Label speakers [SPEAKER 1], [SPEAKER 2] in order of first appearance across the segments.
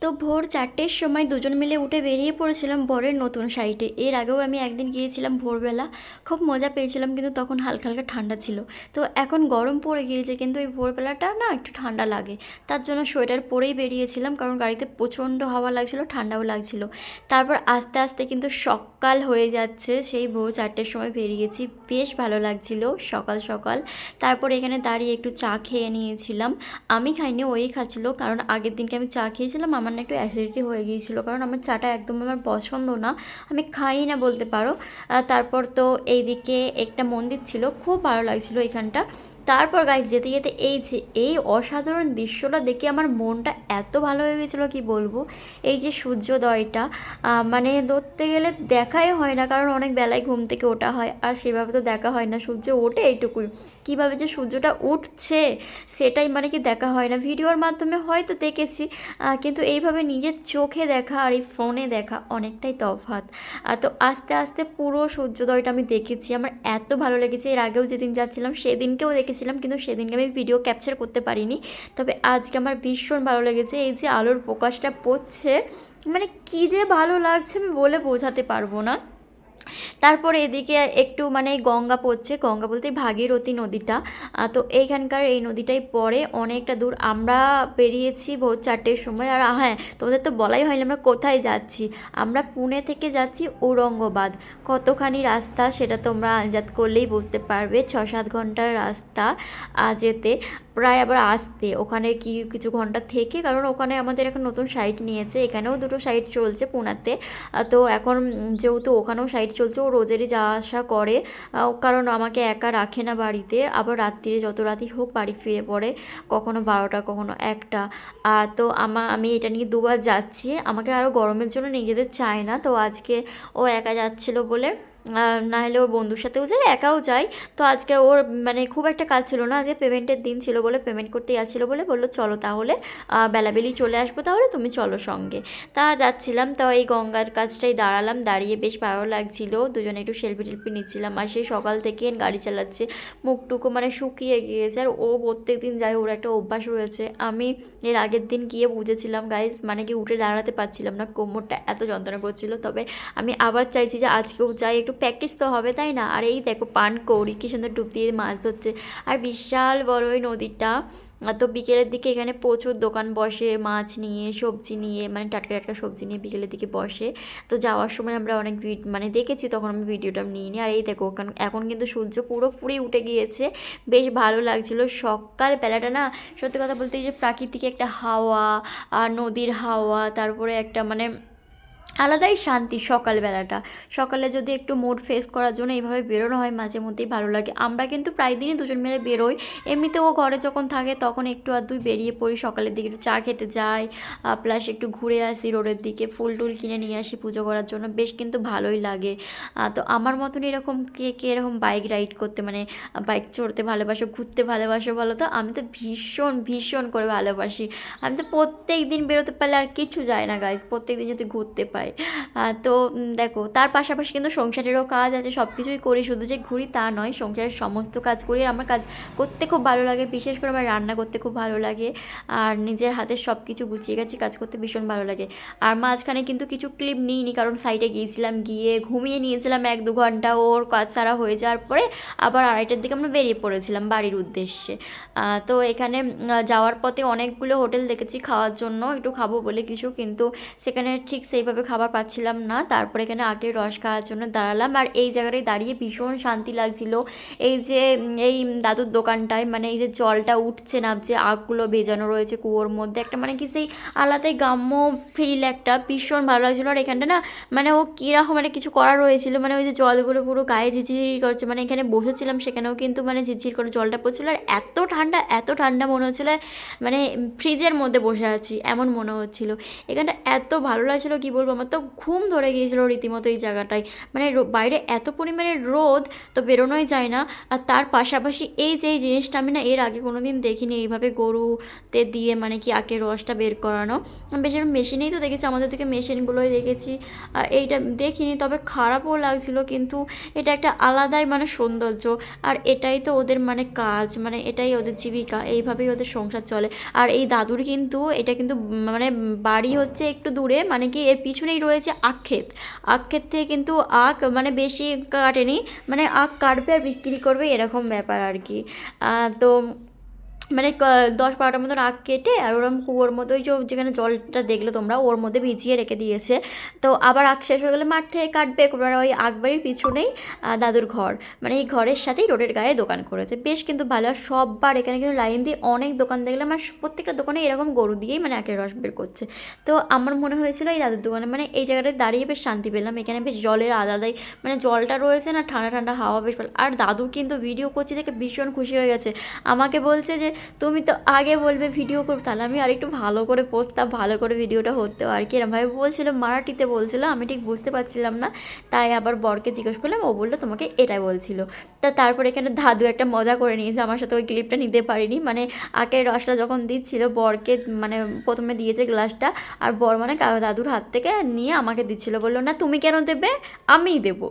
[SPEAKER 1] তো ভোর ৪টের সময় দুজন মিলে উঠে বেরিয়ে পড়েছিলাম বরের নতুন সাইটে। এর আগেও আমি একদিন গিয়েছিলাম ভোরবেলা, খুব মজা পেয়েছিলাম, কিন্তু তখন হালকা হালকা ঠান্ডা ছিল। তো এখন গরম পড়ে গিয়েছে, কিন্তু এই ভোরবেলাটা না একটু ঠান্ডা লাগে, তার জন্য সোয়েটার পরেই বেরিয়েছিলাম, কারণ গাড়িতে প্রচণ্ড হাওয়া লাগছিল, ঠান্ডাও লাগছিল। তারপর আস্তে আস্তে কিন্তু সকাল হয়ে যাচ্ছে, সেই ভোর ৪টের সময় বেরিয়েছি, বেশ ভালো লাগছিল সকাল সকাল। তারপর এখানে দাঁড়িয়ে একটু চা খেয়ে নিয়েছিলাম। আমি খাইনি, ওই খাচ্ছিল, কারণ আগের দিনকে আমি চা খেয়েছিলাম, আমার না একটু অ্যাসিডিটি হয়ে গিয়েছিলো, কারণ আমার চাটা একদম আমার পছন্দ না, আমি খাই না বলতে পারো। তারপর তো এইদিকে একটা মন্দির ছিল, খুব ভালো লাগছিলো এখানটা। তারপর গাইস যেতে যেতে এই যে এই অসাধারণ দৃশ্যটা দেখে আমার মনটা এত ভালো হয়ে গেছিলো কি বলবো। এই যে সূর্যোদয়টা, মানে ধরতে গেলে দেখাই হয় না, কারণ অনেক বেলায় ঘুম থেকে ওঠা হয়, আর সেভাবে তো দেখা হয় না, সূর্য ওঠে এইটুকুই, কীভাবে যে সূর্যটা উঠছে সেটাই মানে কি দেখা হয় না, ভিডিওর মাধ্যমে হয়তো দেখেছি, কিন্তু এইভাবে নিজের চোখে দেখা আর এই ফোনে দেখা অনেকটাই তফাৎ। তো আস্তে আস্তে পুরো সূর্যোদয়টা আমি দেখেছি, আমার এত ভালো লেগেছে। এর আগেও যেদিন যাচ্ছিলাম সেদিনকেও দেখেছিলাম, কিন্তু সেদিনকে আমি ভিডিও ক্যাপচার করতে পারিনি, তবে আজকে আমার ভীষণ ভালো লেগেছে। এই যে আলোর প্রকাশটা পড়ছে, মানে কী যে ভালো লাগছে আমি বলে বোঝাতে পারবো না। তারপরে এদিকে একটু মানে গঙ্গা পড়ছে, গঙ্গা বলতে ভাগীরথী নদীটা। তো এইখানকার এই নদীটাই পড়ে অনেকটা দূর। আমরা বেরিয়েছি ভোর ৪টের সময়। আর হ্যাঁ, তোমাদের তো বলাই হয়নি আমরা কোথায় যাচ্ছি। আমরা পুনে থেকে যাচ্ছি ঔরঙ্গাবাদ। কতখানি রাস্তা সেটা তোমরা আন্দাজ করলেই বুঝতে পারবে, ৬-৭ ঘন্টার রাস্তা যেতে, প্রায় আবার আসতে ওখানে কিছু ঘন্টা থেকে, কারণ ওখানে আমাদের এখন নতুন সাইট নিয়েছে, এখানেও দুটো সাইট চলছে পুনাতে। তো এখন যেহেতু ওখানেও সাইট চলছে, ও রোজেরই যাওয়া আসা করে, কারণ আমাকে একা রাখে না বাড়িতে, আবার রাত্রিরে যত রাতই হোক বাড়ি ফিরে পড়ে, কখনো ১২টা কখনো ১টা। তো আমি এটা নিয়ে দুবার যাচ্ছি, আমাকে আরও গরমের জন্য নিয়ে যেতে চায় না, তো আজকে ও একা যাচ্ছিলো বলে, না হলে ওর বন্ধুর সাথেও যায়, একাও যায়। তো আজকে ওর মানে খুব একটা কাজ ছিল না, আজকে পেমেন্টের দিন ছিল বলে, পেমেন্ট করতে যাচ্ছিলো বলে বললো চলো তাহলে বেলাবেলি চলে আসবো, তাহলে তুমি চলো সঙ্গে। তা যাচ্ছিলাম, তো এই গঙ্গার কাছটাই দাঁড়ালাম, দাঁড়িয়ে বেশ ভালো লাগছিলো, দুজনে একটু সেলফি টেলফি নিচ্ছিলাম। আর সেই সকাল থেকে গাড়ি চালাচ্ছে, মুখটুকু মানে শুকিয়ে গিয়েছে, আর ও প্রত্যেক দিন যায়, ওর একটা অভ্যাস রয়েছে। আমি এর আগের দিন গিয়ে বুঝেছিলাম গাইজ, মানে কি উঠে দাঁড়াতে পারছিলাম না, কোমরটা এত যন্ত্রণা করছিল। তবে আমি আবার চাইছি যে আজকেও যাই, একটু প্র্যাকটিস তো হবে তাই না। আর এই দেখো পানকৌড়ি কী সুন্দর ডুব দিয়ে মাছ ধরছে, আর বিশাল বড় ওই নদীটা। তো বিকেলের দিকে এখানে প্রচুর দোকান বসে, মাছ নিয়ে সবজি নিয়ে, মানে টাটকা টাটকা সবজি নিয়ে বিকেলের দিকে বসে। তো যাওয়ার সময় আমরা অনেক মানে দেখেছি, তখন আমি ভিডিওটা নিইনি। আর এই দেখো এখন কিন্তু সূর্য পুরোপুরি উঠে গিয়েছে, বেশ ভালো লাগছিলো সকালবেলাটা না। সত্যি কথা বলতে এই যে প্রাকৃতিক একটা হাওয়া, আর নদীর হাওয়া, তারপরে একটা মানে আলাদাই শান্তি সকালবেলাটা। সকালে যদি একটু মুড ফ্রেশ করার জন্য এইভাবে বেরোনো হয় মাঝে মধ্যেই ভালো লাগে। আমরা কিন্তু প্রায় দিনই দুজন মিলে বেরোই, এমনিতেও ও ঘরে যখন থাকে তখন একটু আধটু বেরিয়ে পড়ি, সকালের দিকে একটু চা খেতে যাই, প্লাস একটু ঘুরে আসি রোডের দিকে, ফুল টুল কিনে নিয়ে আসি পুজো করার জন্য, বেশ কিন্তু ভালোই লাগে। তো আমার মতন এরকম কে কে এরকম বাইক রাইড করতে মানে বাইক চড়তে ভালোবাসো, ঘুরতে ভালোবাসো বলো তো? আমি তো ভীষণ ভীষণ করে ভালোবাসি। আমি তো প্রত্যেক দিন বেরোতে পারলে আর কিছু যায় না গাইজ, প্রত্যেক দিন যদি ঘুরতে পাই। তো দেখো তার পাশাপাশি কিন্তু সংসারেরও কাজ আছে, সব কিছুই করি, শুধু যে ঘুরি তা নয়, সংসারের সমস্ত কাজ করি। আমার কাজ করতে খুব ভালো লাগে, বিশেষ করে আমার রান্না করতে খুব ভালো লাগে, আর নিজের হাতে সব কিছু গুছিয়ে গেছি কাজ করতে ভীষণ ভালো লাগে। আর মাঝখানে কিন্তু কিছু ক্লিপ নিইনি, কারণ সাইডে গিয়েছিলাম, গিয়ে ঘুমিয়ে নিয়েছিলাম ১-২ ঘন্টা, ওর কাজ সারা হয়ে যাওয়ার পরে আবার ২:৩০টার দিকে আমরা বেরিয়ে পড়েছিলাম বাড়ির উদ্দেশ্যে। তো এখানে যাওয়ার পথে অনেকগুলো হোটেল দেখেছি খাওয়ার জন্য, একটু খাবো বলে কিছু, কিন্তু সেখানে ঠিক সেইভাবে খাবার পাচ্ছিলাম না। তারপরে এখানে আখের রস খাওয়ার জন্য দাঁড়ালাম, আর এই জায়গাটায় দাঁড়িয়ে ভীষণ শান্তি লাগছিল। এই যে এই দাদুর দোকানটায়, মানে এই যে জলটা উঠছে নামছে, আখগুলো ভেজানো রয়েছে কুয়োর মধ্যে, একটা মানে কি সেই আলাদাই গ্রাম্য ফিল, একটা ভীষণ ভালো লাগছিলো। আর এখানটা না মানে ও কীরকম মানে কিছু করা রয়েছিল, মানে ওই যে জলগুলো পুরো গায়ে ঝিরঝির করছে, মানে এখানে বসেছিলাম সেখানেও কিন্তু মানে ঝিরঝির করে জলটা পড়ছিলো, আর এত ঠান্ডা মনে হচ্ছিলো, মানে ফ্রিজের মধ্যে বসে আছি এমন মনে হচ্ছিলো। এখানটা এত ভালো লাগছিলো কি বলবো, আমার তো ঘুম ধরে গিয়েছিলো রীতিমতো এই জায়গাটায়। মানে বাইরে এত পরিমাণে রোদ, তো বেরোনোই যায় না। আর তার পাশাপাশি এই যে এই জিনিসটা আমি না এর আগে কোনো দিন দেখিনি, এইভাবে গরুতে দিয়ে মানে কি আখের রসটা বের করানো। বেশিরভাগ মেশিনেই তো দেখেছি, আমাদের থেকে মেশিনগুলোই দেখেছি, এইটা দেখিনি। তবে খারাপও লাগছিলো, কিন্তু এটা একটা আলাদাই মানে সৌন্দর্য। আর এটাই তো ওদের মানে কাজ, মানে এটাই ওদের জীবিকা, এইভাবেই ওদের সংসার চলে। আর এই দাদুর কিন্তু এটা কিন্তু মানে বাড়ি হচ্ছে একটু দূরে, মানে কি এর পিছনেই রয়েছে আখ ক্ষেত। আখ ক্ষেত থেকে কিন্তু আখ মানে বেশি কাটেনি, মানে আখ কাটবে আর বিক্রি করবে, এরকম ব্যাপার আর কি। তো মানে 10-12টার মতন আখ কেটে আর ওরকম কুয়োর মতো, ওই যেখানে জলটা দেখলে তোমরা, ওর মধ্যে ভিজিয়ে রেখে দিয়েছে। তো আবার আখ শেষ হয়ে গেলে মাঠ থেকে কাটবে। এবার ওই আখ বাড়ির পিছনেই দাদুর ঘর, মানে এই ঘরের সাথেই রোডের গায়ে দোকান করেছে, বেশ কিন্তু ভালো। আর সববার এখানে কিন্তু লাইন দিয়ে অনেক দোকান দেখলাম, আর প্রত্যেকটা দোকানে এরকম গরু দিয়েই মানে আখের রস বের করছে। তো আমার মনে হয়েছিল এই দাদুর দোকানে, মানে এই জায়গাটায় দাঁড়িয়ে বেশ শান্তি পেলাম। এখানে বেশ জলের আলাদাই মানে জলটা রয়েছে না, ঠান্ডা ঠান্ডা হাওয়া বেশ ভালো। আর দাদু কিন্তু ভিডিও করছি দেখে ভীষণ খুশি হয়ে গেছে, আমাকে বলছে যে তুমি তো আগে বলবে ভিডিও করো, তাহলে আমি আরেকটু ভালো করে করতাম, ভালো করে ভিডিওটা হতো আর কি, এরমভাবে বলছিল, মারাঠিতে বলছিল, আমি ঠিক বুঝতে পারছিলাম না। তাই আবার বরকে জিজ্ঞেস করলাম, ও বললো তোমাকে এটাই বলছিল। তারপরে এখানে দাদু একটা মজা করে নিয়েছে আমার সাথে, ওই ক্লিপটা নিতে পারিনি। মানে আখের রসটা যখন দিচ্ছিল বরকে, মানে প্রথমে দিয়েছে গ্লাসটা, আর বর মানে দাদুর হাত থেকে নিয়ে আমাকে দিচ্ছিল, বললো না তুমি কেন দেবে, আমিই দেবো।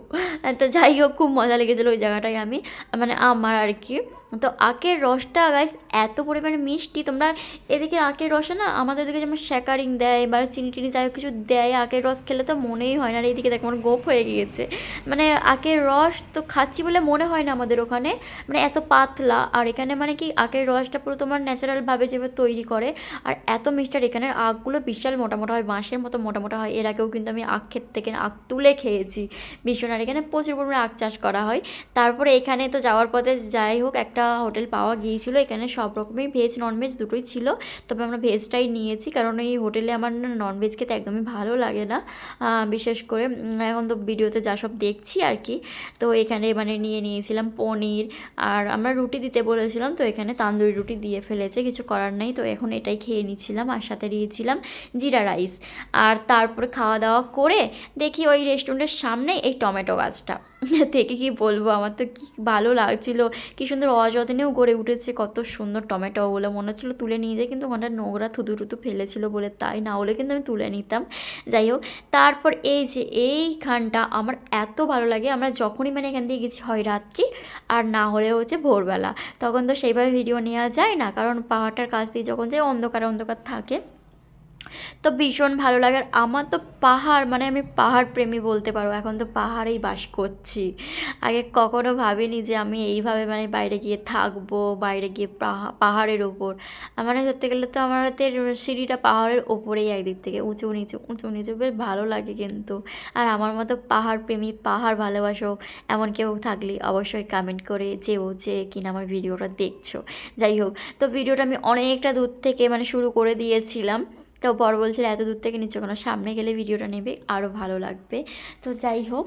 [SPEAKER 1] তো যাই হোক, খুব মজা লেগেছিলো ওই জায়গাটায়, আমি মানে আমার আর কি। তো আখের রসটা গাইস এত পরিমাণে মিষ্টি, তোমরা এদিকে আখের রসে না, আমাদের দিকে যেমন শ্যাকারিং দেয় বা চিনি টিনি যাই হোক কিছু দেয়, আখের রস খেলে তো মনেই হয় না। আর এইদিকে দেখো আমার গোপ হয়ে গিয়েছে, মানে আখের রস তো খাচ্ছি বলে মনে হয় না আমাদের ওখানে, মানে এত পাতলা। আর এখানে মানে কি আখের রসটা পুরো তোমার ন্যাচারালভাবে যেভাবে তৈরি করে, আর এত মিষ্টি। আর এখানের আখগুলো বিশাল মোটা মোটা হয়, বাঁশের মতো মোটা মোটা হয়। এর আগেও কিন্তু আমি আখ ক্ষেত থেকে আখ তুলে খেয়েছি ভীষণ। আর এখানে প্রচুর পরিমাণে আখ চাষ করা হয়। তারপরে এখানে তো যাওয়ার পথে যাই হোক একটা হোটেল পাওয়া গিয়েছিলো, এখানে সব রকমই ভেজ ননভেজ দুটোই ছিল। তবে আমরা ভেজটাই নিয়েছি, কারণ এই হোটেলে আমার না ননভেজ খেতে একদমই ভালো লাগে না, বিশেষ করে এখন তো ভিডিওতে যা সব দেখছি আর কি। তো এখানে মানে নিয়েছিলাম পনির, আর আমরা রুটি দিতে বলেছিলাম, তো এখানে তান্দুরি রুটি দিয়ে ফেলেছে, কিছু করার নেই। তো এখন এটাই খেয়ে নিচ্ছিলাম, আর সাথে দিয়েছিলাম জিরা রাইস। আর তারপরে খাওয়া দাওয়া করে দেখি ওই রেস্টুরেন্টের সামনে এই টমেটো গাছটা থেকে কি বলবো, আমার তো কি ভালো লাগছিলো, কি সুন্দর অযত্নেও গড়ে উঠেছে, কত সুন্দর টমেটোগুলো, মনে হচ্ছিলো তুলে নিয়ে যাই, কিন্তু ওখানটা নোংরা থুতু টুতু ফেলেছিলো বলে তাই, না হলে কিন্তু আমি তুলে নিতাম। যাই হোক, তারপর এই যে এইখানটা আমার এত ভালো লাগে, আমরা যখনই মানে এখান দিয়ে গেছি হয় রাত্রি, আর না হলে হচ্ছে ভোরবেলা, তখন তো সেইভাবে ভিডিও নেওয়া যায় না, কারণ পাহাড়টার কাছ দিয়ে যখন যাই অন্ধকার অন্ধকার থাকে, তো ভীষণ ভালো লাগে। আর আমার তো পাহাড়, মানে আমি পাহাড় প্রেমী বলতে পারো, এখন তো পাহাড়েই বাস করছি। আগে কখনো ভাবিনি যে আমি এইভাবে মানে বাইরে গিয়ে থাকবো, বাইরে গিয়ে পাহাড়ের ওপর, মানে ধরতে গেলে তো আমাদের সিঁড়িটা পাহাড়ের ওপরেই, একদিক থেকে উঁচু নিচু উঁচু নিচু, বেশ ভালো লাগে কিন্তু। আর আমার মতো পাহাড় প্রেমী, পাহাড় ভালোবাসো এমন কেউ থাকলে অবশ্যই কমেন্ট করে যেও যে কিনা আমার ভিডিওটা দেখছো। যাই হোক, তো ভিডিওটা আমি অনেকটা দূর থেকে মানে শুরু করে দিয়েছিলাম, তো বর বলছিল এত দূর থেকে নিচ্ছ কেন, সামনে গেলে ভিডিওটা নেবে আরও ভালো লাগবে। তো যাই হোক,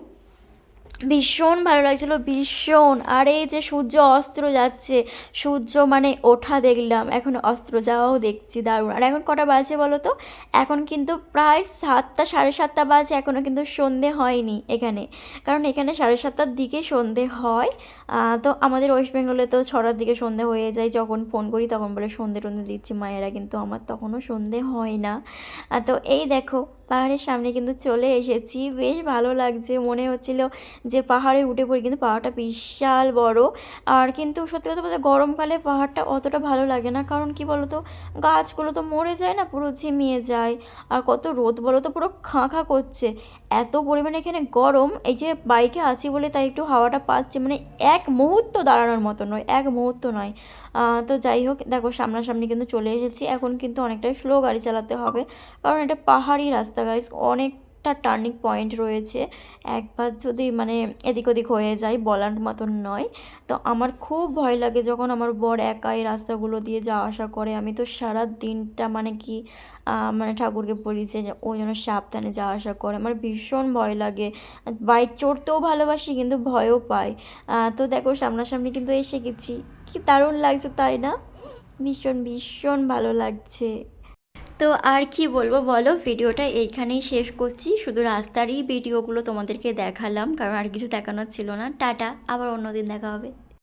[SPEAKER 1] ভীষণ ভালো লাগছিলো, ভীষণ। আর এই যে সূর্য অস্ত যাচ্ছে, সূর্য মানে ওঠা দেখলাম, এখন অস্ত যাওয়াও দেখছি, দারুণ। আর এখন কটা বাজে বলো তো, এখন কিন্তু প্রায় 7টা 7:30 বাজে, এখনও কিন্তু সন্ধে হয়নি এখানে, কারণ এখানে 7:30টার দিকে সন্ধে হয়। তো আমাদের ওয়েস্ট বেঙ্গলে তো 6টার দিকে সন্ধে হয়ে যায়, যখন ফোন করি তখন বলে সন্ধে টন্ধে দিচ্ছি মায়েরা, কিন্তু আমার তখনও সন্ধে হয় না। তো এই দেখো পাহাড়ের সামনে কিন্তু চলে এসেছি, বেশ ভালো লাগছে, মনে হচ্ছিল যে পাহাড়ে উঠে পড়ি, কিন্তু পাহাড়টা বিশাল বড়। আর কিন্তু সত্যি কথা বলতে গরমকালে পাহাড়টা অতটা ভালো লাগে না, কারণ কি বলো তো, গাছগুলো তো মরে যায় না, পুরো ঝিমিয়ে যায়। আর কত রোদ বলো তো, পুরো খাঁ খাঁ করছে, এত পরিমাণে এখানে গরম। এই যে বাইকে আছি বলে তাই একটু হাওয়াটা পাচ্ছে, মানে এক মুহূর্ত দাঁড়ানোর মতো নয়, এক মুহূর্ত নয়। তো যাই হোক, দেখো সামনাসামনি কিন্তু চলে এসেছি, এখন কিন্তু অনেকটাই স্লো গাড়ি চালাতে হবে, কারণ এটা পাহাড়ি রাস্তা গাইস, অনেকটা টার্নিং পয়েন্ট রয়েছে, একবার যদি মানে এদিক ওদিক হয়ে যায় বলার মতন নয়। তো আমার খুব ভয় লাগে যখন আমার বর একাই রাস্তাগুলো দিয়ে যাওয়া আসা করে, আমি তো সারা দিনটা মানে কি মানে ঠাকুরকে বলি যে ওই জন্য সাবধানে যাওয়া আসা করে, আমার ভীষণ ভয় লাগে। বাইক চড়তেও ভালোবাসি কিন্তু ভয়ও পাই। তো দেখো সামনাসামনি কিন্তু এসে গেছি, কি দারুণ লাগছে তাই না, ভীষণ ভীষণ ভালো লাগছে। তো আর কি বলবো বলো, ভিডিওটা এইখানেই শেষ করছি। শুধু রাস্তারই ভিডিওগুলো তোমাদেরকে দেখালাম, কারণ আর কিছু দেখানোর ছিল না। টাটা, আবার অন্যদিন দেখা হবে।